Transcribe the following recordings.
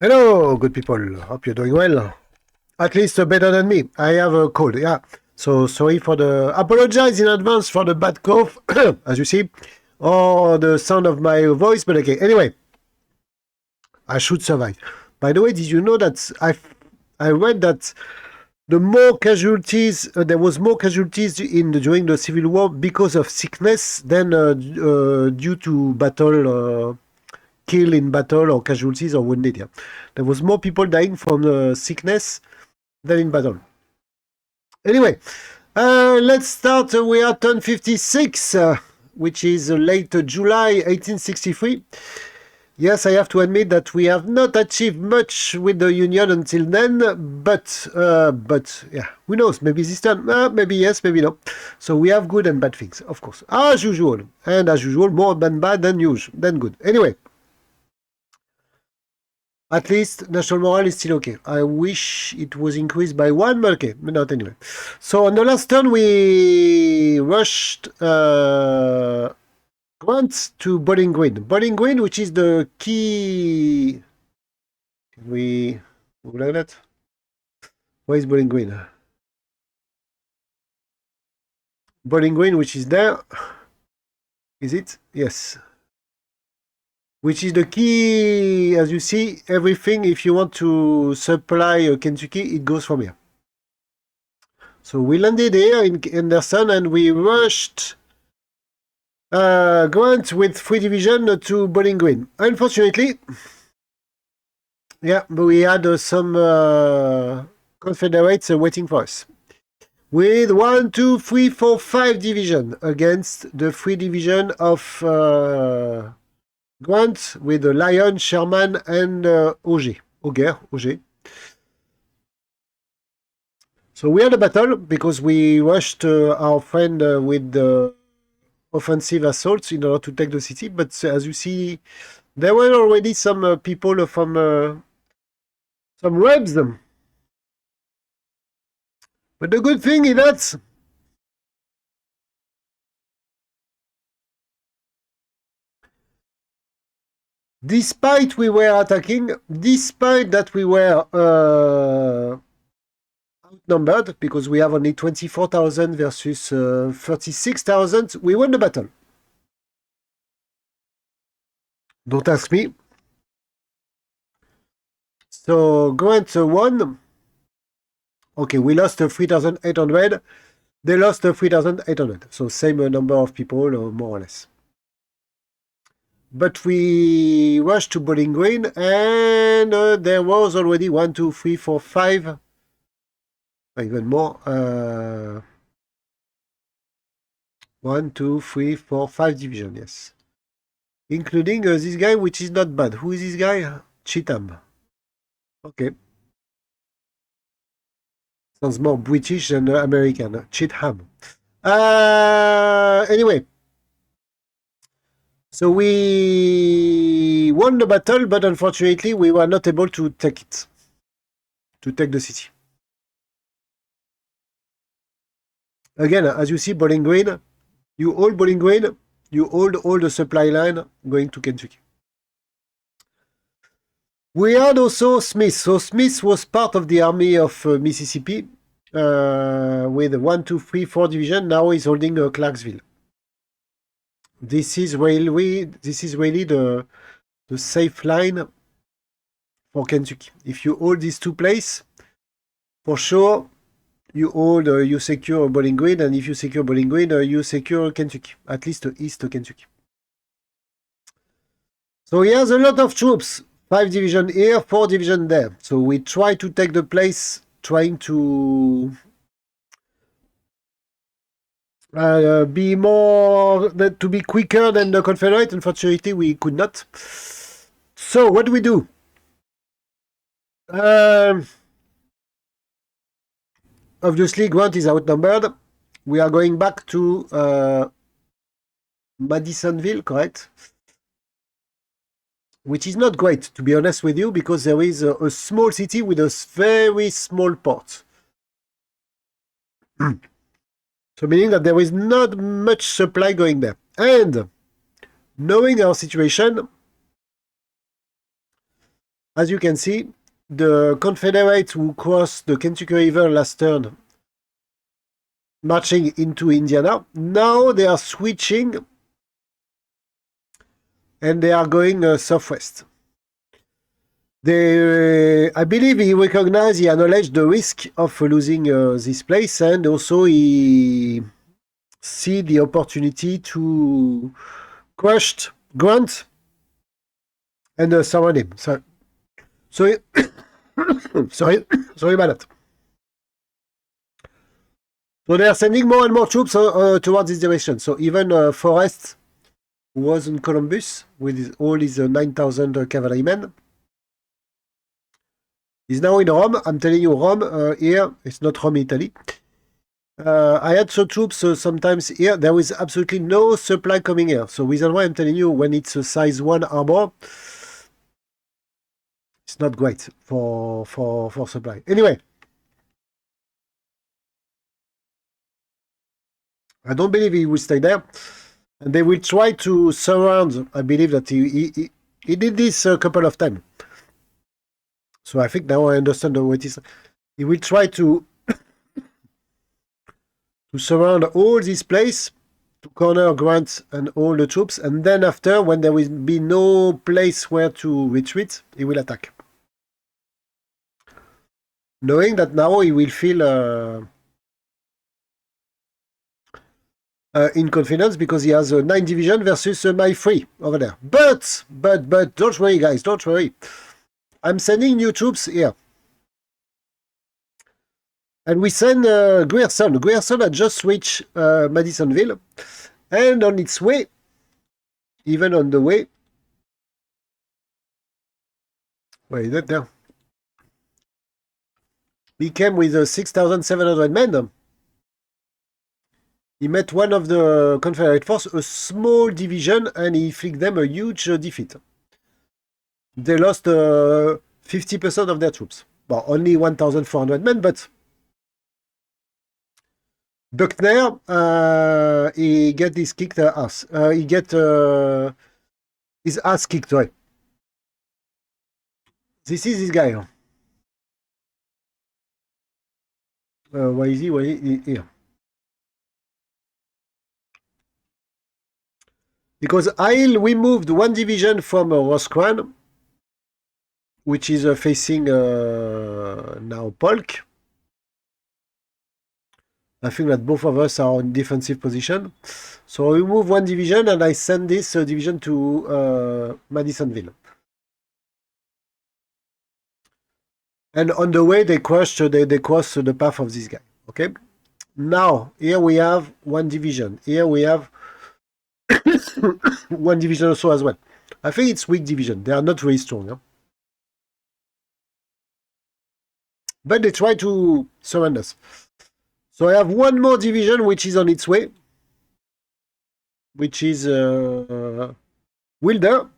Hello, good people. Hope you're doing well. At least better than me. I have a cold, yeah. So sorry for the... Apologize in advance for the bad cough, as you see, or the sound of my voice, but okay. Anyway, I should survive. By the way, did you know that I read that the more casualties, there was more casualties during the Civil War because of sickness than due to battle... kill in battle or casualties or wounded. Yeah. There was more people dying from sickness than in battle. Anyway, let's start. We are turn 56, which is late July 1863. Yes, I have to admit that we have not achieved much with the Union until then, but yeah, who knows? Maybe this time, maybe yes, maybe no. So we have good and bad things, of course, as usual, and as usual, more than bad than good. Anyway. At least national morale is still okay. I wish it was increased by one, but okay, not anyway. So on the last turn, we rushed Grant to Bowling Green. Bowling Green, which is the key... Can we move like that? Where is Bowling Green? Bowling Green, which is there. Is it? Yes. Which is the key, as you see, everything, if you want to supply Kentucky, it goes from here. So we landed here in Anderson and we rushed Grant with 3 division to Bowling Green. Unfortunately, yeah, but we had some Confederates waiting for us. With 1, 2, 3, 4, 5 division against the 3 division of... Grant with Lyon, Sherman, and Auger. So we had a battle because we rushed our friend with the offensive assaults in order to take the city. But as you see, there were already some people from some rebs. But the good thing is that despite we were attacking, despite that we were outnumbered, because we have only 24,000 versus 36,000, we won the battle. Don't ask me. So Grant won. Okay, we lost 3,800. They lost 3,800. So same number of people, more or less. But we rushed to Bowling Green, and there was already 1, 2, 3, 4, 5, even more. 1, 2, 3, 4, 5 division, yes. Including this guy, which is not bad. Who is this guy? Cheatham. Okay. Sounds more British than American. Cheatham. Anyway. So we won the battle, but unfortunately we were not able to take it. To take the city. Again, as you see, Bowling Green, you hold Bowling Green, you hold all the supply line going to Kentucky. We had also Smith. So Smith was part of the army of Mississippi with 1, 2, 3, 4 division. Now he's holding Clarksville. This is really the safe line for Kentucky. If you hold these two places, for sure, you secure Bowling Green, and if you secure Bowling Green, you secure Kentucky, at least East Kentucky. So he has a lot of troops, 5 division here, 4 division there. So we try to take the place, trying to be quicker than the Confederate. Unfortunately, we could not. So what do we do? Obviously, Grant is outnumbered. We are going back to Madisonville, correct? Which is not great, to be honest with you, because there is a small city with a very small port. So meaning that there is not much supply going there. And knowing our situation, as you can see, the Confederates who crossed the Kentucky River last turn, marching into Indiana, now they are switching and they are going southwest. I believe he recognized, he acknowledged the risk of losing this place, and also he see the opportunity to crush Grant and surround him. Sorry, sorry about that. So they are sending more and more troops towards this direction. So even Forrest, who was in Columbus with all his 9,000 cavalrymen, is now in Rome. I'm telling you, Rome here, it's not Rome, Italy. I had some troops sometimes here. There is absolutely no supply coming here. So reason why I'm telling you, when it's a size 1 armor, it's not great for supply. Anyway, I don't believe he will stay there. And they will try to surround. I believe that he did this a couple of times. So I think now I understand what it is. He will try to surround all this place, to corner Grant and all the troops. And then after, when there will be no place where to retreat, he will attack. Knowing that now he will feel in confidence because he has a 9 division versus my 3 over there. But don't worry, guys, don't worry. I'm sending new troops here. And we send Grierson. Grierson had just reached Madisonville. And on its way, even on the way, where is that there? He came with 6,700 men. He met one of the Confederate force, a small division, and he inflicted them a huge defeat. They lost 50% of their troops. Well, only 1,400 men, but Buckner, he get his kicked ass. He get his ass kicked, right? This is this guy. Why is he? Why is he here? Because we moved one division from Roscran, which is facing now Polk. I think that both of us are in defensive position. So we move one division and I send this division to Madisonville. And on the way, they cross the path of this guy. Okay. Now, here we have one division. Here we have one division also as well. I think it's weak division. They are not very strong. Huh? But they try to surround us. So I have one more division which is on its way. Which is Wilder.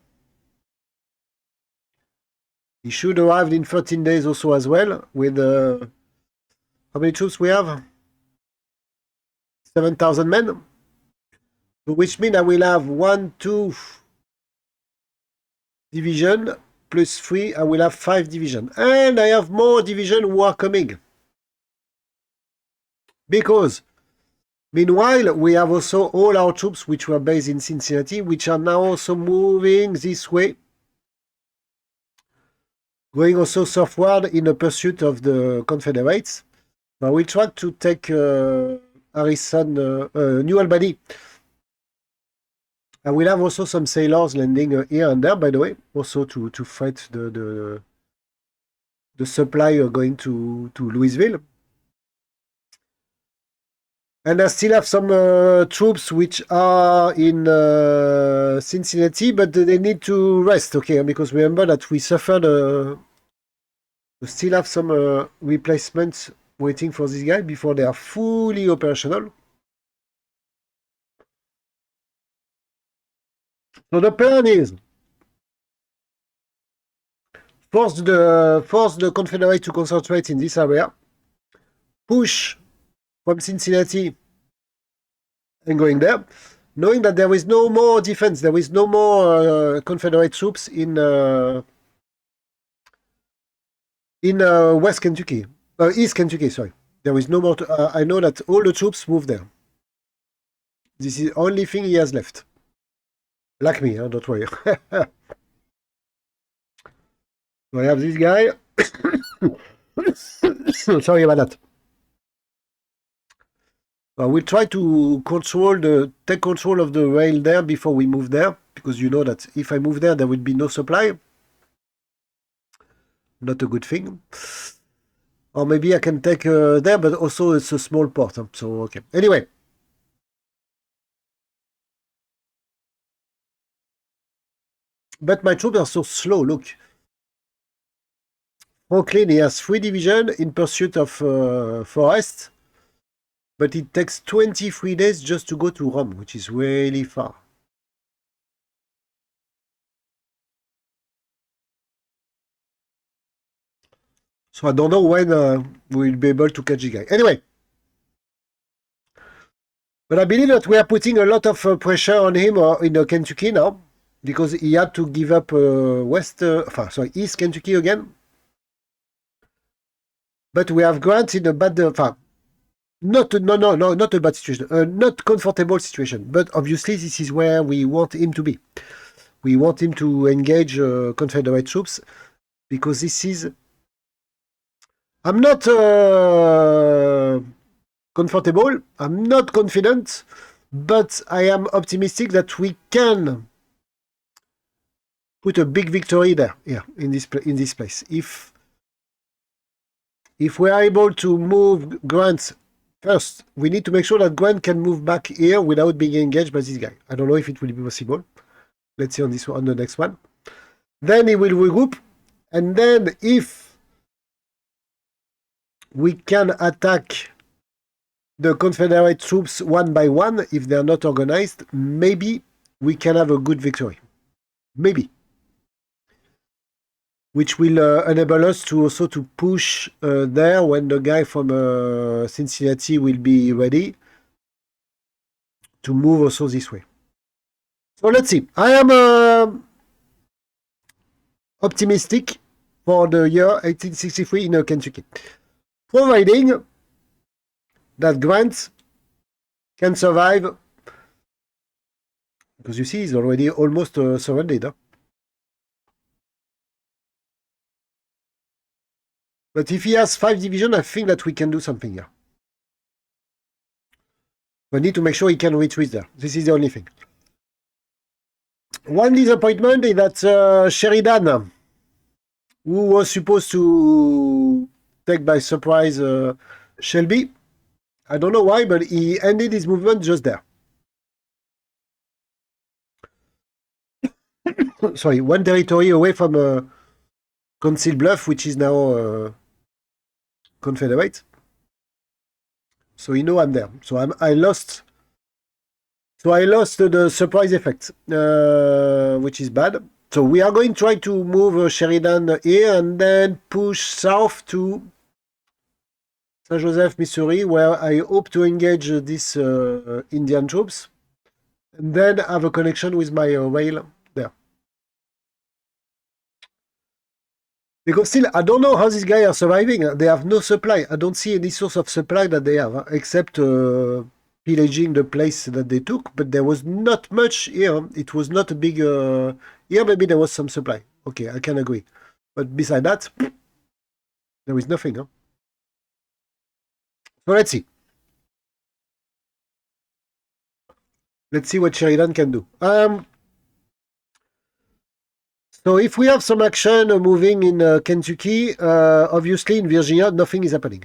He should arrive in 13 days also as well. With how many troops we have? 7,000 men. Which means I will have 1, 2 division plus 3. I will have 5 divisions. And I have more divisions who are coming. Because meanwhile, we have also all our troops which were based in Cincinnati, which are now also moving this way. Going also southward in the pursuit of the Confederates. But we try to take Harrison, New Albany. I will have also some sailors landing here and there, by the way, also to fight the supply going to Louisville. And I still have some troops which are in Cincinnati, but they need to rest, okay? Because remember that we suffered. We still have some replacements waiting for this guy before they are fully operational. So the plan is force the Confederate to concentrate in this area, push from Cincinnati and going there, knowing that there is no more defense, there is no more Confederate troops in In West Kentucky. East Kentucky, sorry. There is no more... I know that all the troops moved there. This is the only thing he has left. Like me, don't worry. So I have this guy. Sorry about that. We'll try to take control of the rail there before we move there, because you know that if I move there, there will be no supply. Not a good thing. Or maybe I can take there, but also it's a small port. So, okay. Anyway. But my troops are so slow, look. Franklin, he has 3 divisions in pursuit of forest. But it takes 23 days just to go to Rome, which is really far. So I don't know when we'll be able to catch the guy. Anyway. But I believe that we are putting a lot of pressure on him in Kentucky now. Because he had to give up East Kentucky again. But we have Grant in a bad... not a bad situation. Not comfortable situation. But obviously this is where we want him to be. We want him to engage Confederate troops. Because this is... I'm not comfortable. I'm not confident. But I am optimistic that we can put a big victory there, in this place. If we are able to move Grant first, we need to make sure that Grant can move back here without being engaged by this guy. I don't know if it will be possible. Let's see on the next one. Then he will regroup, and then if we can attack the Confederate troops one by one, if they're not organized, maybe we can have a good victory. Maybe. Which will enable us to also to push there when the guy from Cincinnati will be ready to move also this way. So let's see. I am optimistic for the year 1863 in Kentucky, providing that Grant can survive, because you see he's already almost surrendered. Huh? But if he has 5 divisions, I think that we can do something here. We need to make sure he can retreat there. This is the only thing. One disappointment is that Sheridan, who was supposed to take by surprise Shelby, I don't know why, but he ended his movement just there. Sorry, one territory away from Council Bluff, which is now Confederate. So you know I'm there. So I lost. So I lost the surprise effect, which is bad. So we are going to try to move Sheridan here and then push south to St. Joseph, Missouri, where I hope to engage these Indian troops and then have a connection with my rail there. Because still, I don't know how these guys are surviving. They have no supply. I don't see any source of supply that they have, except pillaging the place that they took. But there was not much here. It was not a big... here maybe there was some supply. Okay, I can agree. But beside that, there is nothing. Huh? So let's see. Let's see what Sheridan can do. So if we have some action moving in Kentucky, obviously in Virginia, nothing is happening.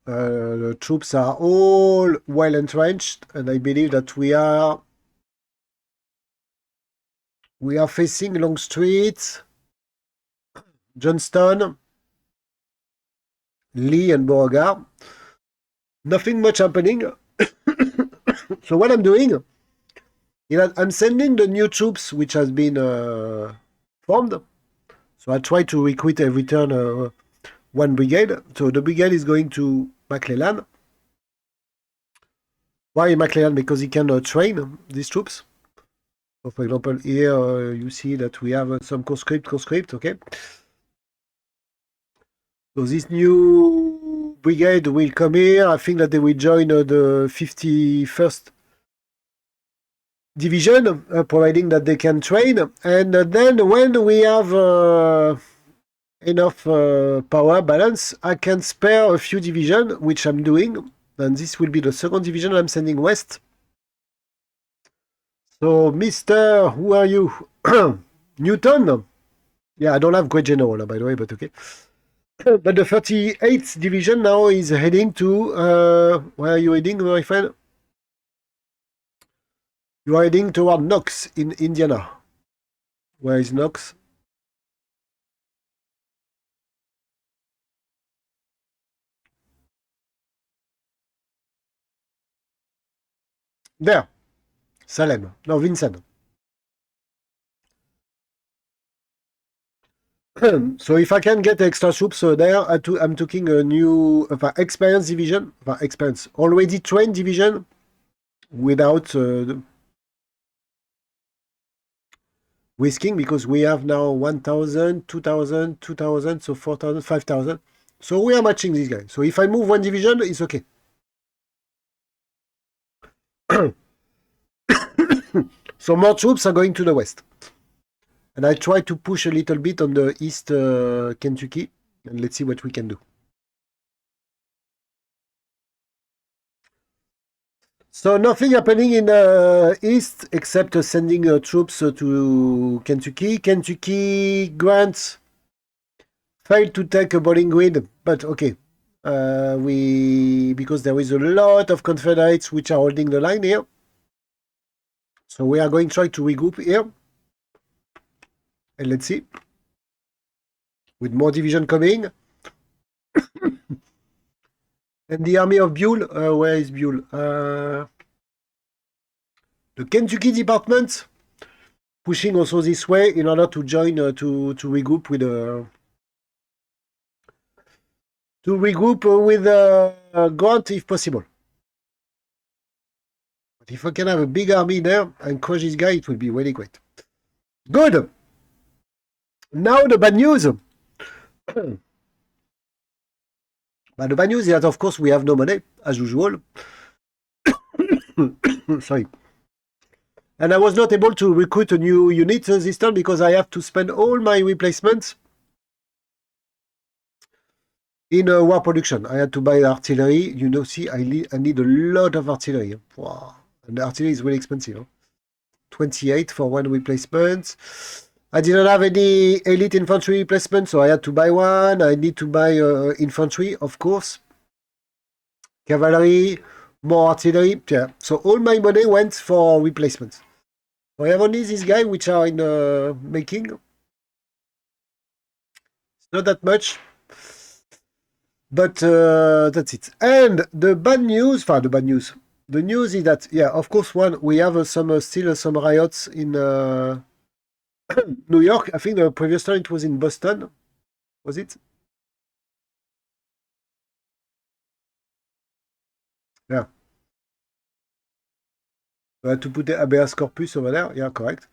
The troops are all well entrenched, and I believe that we are facing Longstreet, Johnston, Lee, and Beauregard. Nothing much happening. So what I'm doing, I'm sending the new troops which has been formed. So I try to recruit every turn one brigade. So the brigade is going to McClellan. Why McClellan? Because he can train these troops. So for example, here you see that we have some conscript, okay? So this new brigade will come here. I think that they will join the 51st division, providing that they can train. And then when we have enough power balance, I can spare a few divisions, which I'm doing. And this will be the second division I'm sending west. So, Mr. Who are you? Newton? Yeah, I don't have great general, by the way, but okay. But the 38th division now is heading to... where are you heading, my friend? You are heading toward Knox in Indiana. Where is Knox? There. Salem. No, Vincent. So if I can get extra troops there, I'm taking a new experienced division, already trained division without risking, because we have now 1,000, 2,000, 2,000, so 4,000, 5,000. So we are matching this guy. So if I move one division, it's okay. So more troops are going to the west. And I try to push a little bit on the east Kentucky, and let's see what we can do. So nothing happening in east except sending troops to Kentucky. Kentucky Grant failed to take a Bowling Green, but okay. Because there is a lot of Confederates which are holding the line here. So we are going to try to regroup here. And let's see. With more division coming. And the army of Buell, where is Buell? The Kentucky department pushing also this way in order to join to regroup with Grant if possible. But if I can have a big army there and crush this guy, it will be really great. Good. Now the bad news. But the bad news is that, of course, we have no money, as usual. Sorry. And I was not able to recruit a new unit this time because I have to spend all my replacements in war production. I had to buy artillery. You know, see, I need a lot of artillery. Wow. And the artillery is really expensive. 28 for one replacement. I didn't have any elite infantry replacement, so I had to buy one. I need to buy infantry, of course. Cavalry, more artillery. Yeah. So all my money went for replacements. So I have only this guy which are in making. It's not that much. But that's it. And the bad news, the news is that, yeah, of course, we have still some riots in New York. I think the previous time it was in Boston. Was it? Yeah. I had to put the habeas corpus over there. Yeah, correct.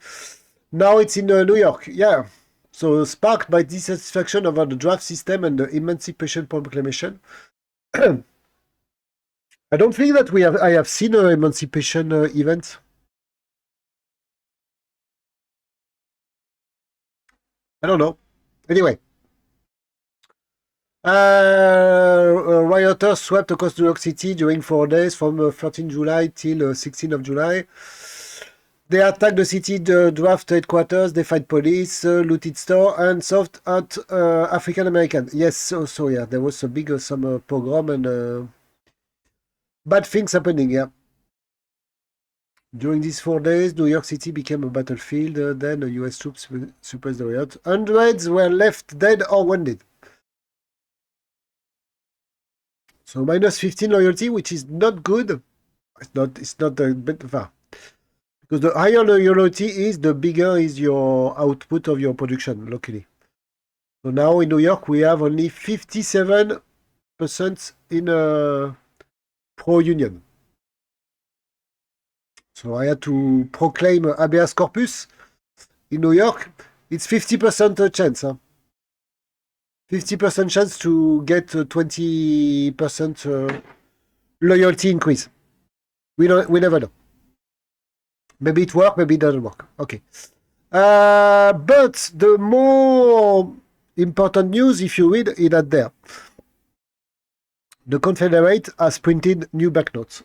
Now it's in New York. Yeah. So sparked by dissatisfaction over the draft system and the Emancipation Proclamation. I don't think that I have seen an emancipation event. I don't know. Anyway. Rioters swept across New York City during 4 days from 13 July till 16 of July. They attacked the city draft headquarters, they fight police, looted store, and soft at African American. Yes, so yeah, there was a big some pogrom and bad things happening, yeah. During these 4 days, New York City became a battlefield. Then the US troops suppressed the riot. Hundreds were left dead or wounded. So minus 15 loyalty, which is not good. It's not a bit far. Because the higher the loyalty is, the bigger is your output of your production locally. So now in New York, we have only 57% in pro-union. So I had to proclaim habeas corpus in New York. It's 50% chance. Huh? 50% chance to get 20% loyalty increase. We never know. Maybe it works, maybe it doesn't work. Okay. But the more important news, if you read, is that there. The Confederate has printed new banknotes.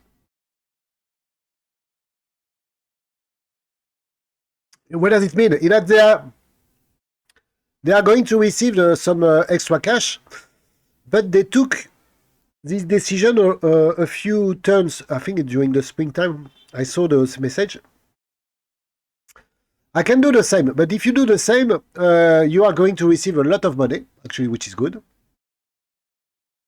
What does it mean? Is that they are going to receive some extra cash, but they took this decision a few turns, I think during the springtime. I saw those message. I can do the same, but if you do the same, you are going to receive a lot of money, actually, which is good,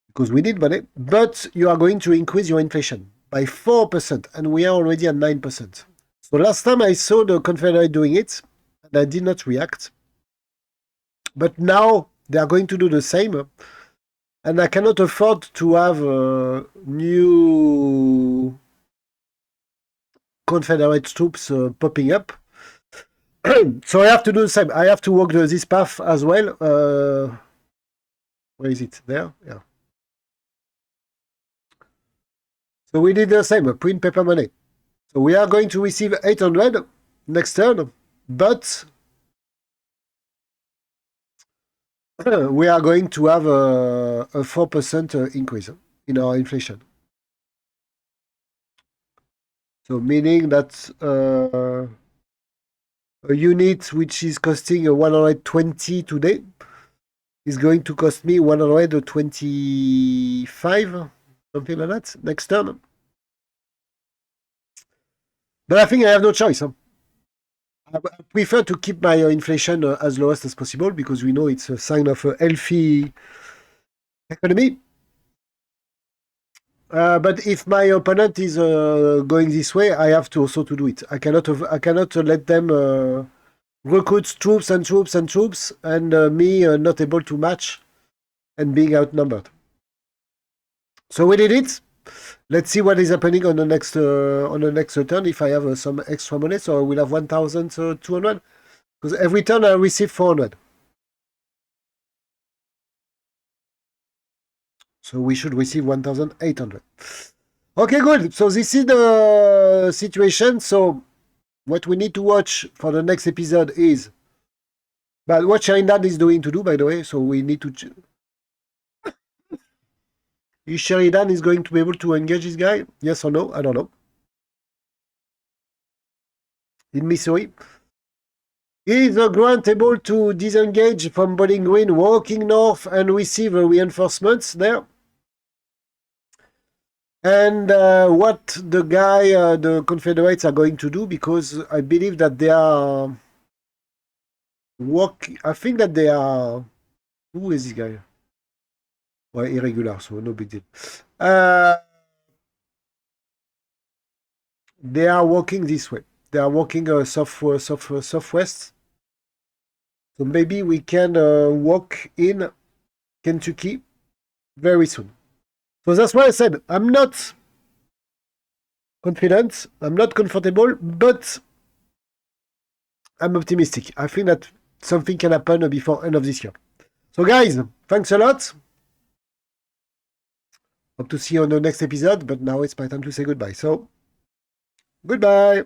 because we need money, but you are going to increase your inflation by 4%, and we are already at 9%. So last time I saw the Confederate doing it, and I did not react. But now they are going to do the same, and I cannot afford to have new Confederate troops popping up. So I have to do the same. I have to walk this path as well. Where is it? There? Yeah. So we did the same, print paper money. So we are going to receive 800 next turn, but we are going to have a 4% increase in our inflation. So meaning that a unit which is costing 120 today is going to cost me 125, something like that, next turn. But I think I have no choice. Huh? I prefer to keep my inflation as lowest as possible because we know it's a sign of a healthy economy. But if my opponent is going this way, I have to also to do it. I cannot let them recruit troops and troops and troops, and me not able to match and being outnumbered. So we did it. Let's see what is happening on the next turn. If I have some extra money, so I will have 1,200 because every turn I receive 400. So we should receive 1,800. Okay, good. So this is the situation. So what we need to watch for the next episode is, but what Sheridan is doing to do, by the way. So we need to. Is Sheridan is going to be able to engage this guy? Yes or no? I don't know. In Missouri. Is Grant able to disengage from Bowling Green, walking north and receive reinforcements there? And what the the Confederates are going to do, because I believe that they are I think that they are. Who is this guy? Well, irregular, so no big deal. They are walking this way. They are walking southwest. So maybe we can walk in Kentucky very soon. So that's why I said I'm not confident, I'm not comfortable, but I'm optimistic. I think that something can happen before end of this year. So guys, thanks a lot. Hope to see you on the next episode, but now it's my time to say goodbye. So, goodbye.